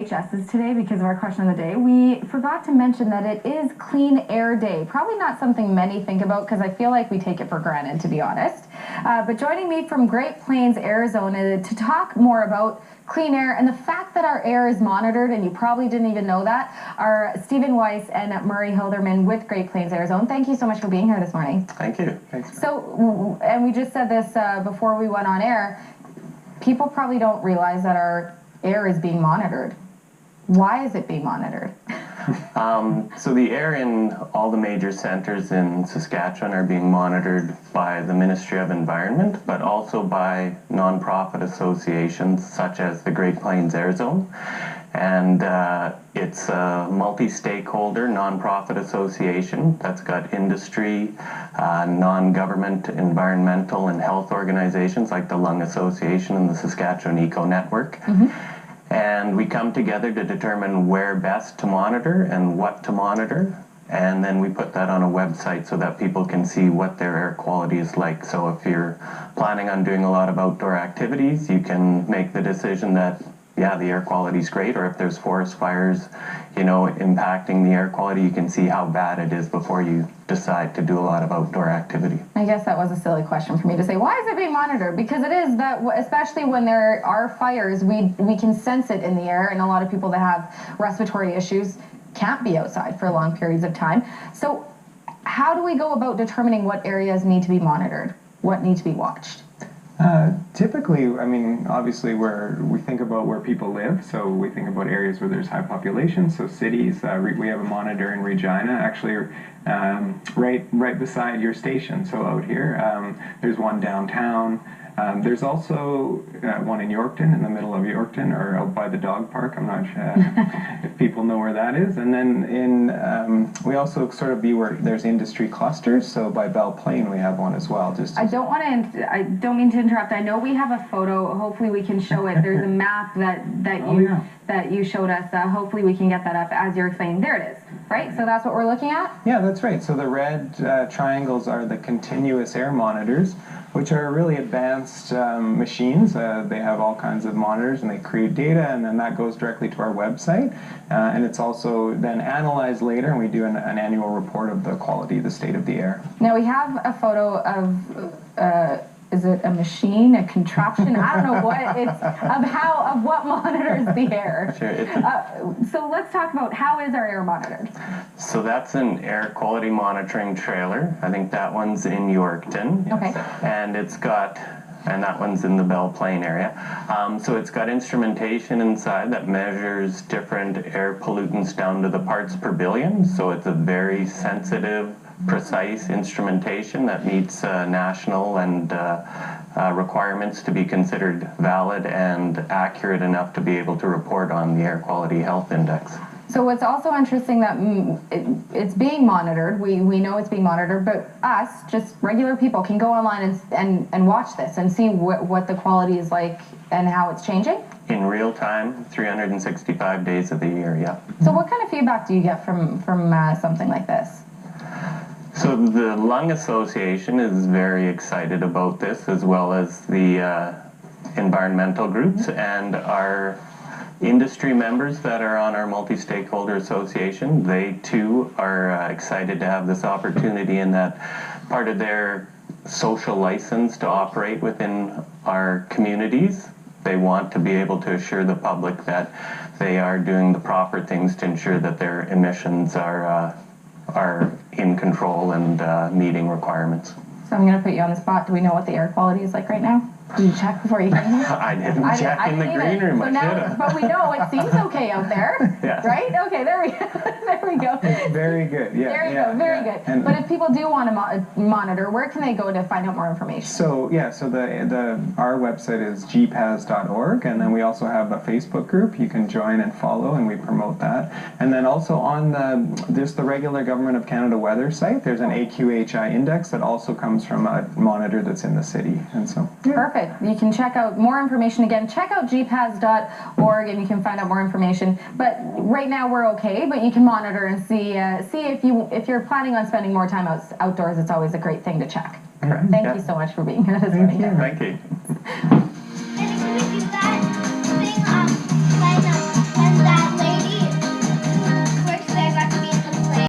VHSs today because of our question of the day. We forgot to mention that it is Clean Air Day. Probably not something many think about because I feel like we take it for granted, to be honest. But joining me from Great Plains, Arizona to talk more about clean air and the fact that our air is monitored, and you probably didn't even know that, are Stephen Weiss and Murray Hilderman with Great Plains, Arizona. Thank you so much for being here this morning. Thank you. Thanks. So, and we just said this before we went on air, people probably don't realize that our air is being monitored. Why is it being monitored? So the air in all the major centers in Saskatchewan are being monitored by the Ministry of Environment, but also by nonprofit associations such as the Great Plains Air Zone. And it's a multi-stakeholder nonprofit association that's got industry, non-government, environmental and health organizations like the Lung Association and the Saskatchewan Eco Network. And we come together to determine where best to monitor and what to monitor. And then we put that on a website so that people can see what their air quality is like. So if you're planning on doing a lot of outdoor activities, you can make the decision that, yeah, the air quality is great. Or if there's forest fires, you know, impacting the air quality, you can see how bad it is before you decide to do a lot of outdoor activity. I guess that was a silly question for me to say. Why is it being monitored? Because it is that, especially when there are fires, we can sense it in the air, and a lot of people that have respiratory issues can't be outside for long periods of time. So how do we go about determining what areas need to be monitored, what need to be watched? Typically, I mean, obviously, we think about where people live, so we think about areas where there's high population, so cities. We have a monitor in Regina, actually, right beside your station. So out here, there's one downtown. There's also one in Yorkton, in the middle of Yorkton, or out by the dog park. I'm not sure if people know where that is. And then we also sort of be where there's industry clusters. So by Belle Plaine, we have one as well. I don't mean to interrupt. I know we have a photo. Hopefully, we can show it. There's a map that you showed us. Hopefully, we can get that up as you're explaining. There it is. Right. So that's what we're looking at. Yeah, that's right. So the red triangles are the continuous air monitors, which are really advanced machines. They have all kinds of monitors, and they create data, and then that goes directly to our website. And it's also then analyzed later, and we do an annual report of the quality, the state of the air. Now we have a photo of, is it a machine, a contraption? I don't know what it's, of what monitors the air. Sure. So let's talk about how is our air monitored? So that's an air quality monitoring trailer. I think that one's in Yorkton. Okay. And that one's in the Belle Plaine area. So it's got instrumentation inside that measures different air pollutants down to the parts per billion. So it's a very sensitive, precise instrumentation that meets national and requirements to be considered valid and accurate enough to be able to report on the Air Quality Health Index. So what's also interesting that it's being monitored, we know it's being monitored, but us, just regular people, can go online and watch this and see what the quality is like and how it's changing? In real time, 365 days of the year, yeah. So what kind of feedback do you get from something like this? So the Lung Association is very excited about this, as well as the environmental groups, and our industry members that are on our multi-stakeholder association. They too are excited to have this opportunity, and that part of their social license to operate within our communities. They want to be able to assure the public that they are doing the proper things to ensure that their emissions are in control and meeting requirements. So I'm going to put you on the spot. Do we know what the air quality is like right now? Did you check before you came here? I didn't check in the green room. So now, but we know it seems okay out there, yeah. Right? Okay, there we go. It's very good. Yeah. There you go. Very good. And but if people do want to monitor, where can they go to find out more information? So our website is gpaz.org, and then we also have a Facebook group you can join and follow, and we promote that. And then also on the regular Government of Canada weather site, there's an AQHI index that also comes from a monitor that's in the city, and so. Yeah. Perfect. You can check out more information. Again, check out gpaz.org and you can find out more information. But right now we're okay, but you can monitor and see if you're planning on spending more time outdoors. It's always a great thing to check. Correct. Thank you so much for being here this morning. Thank you.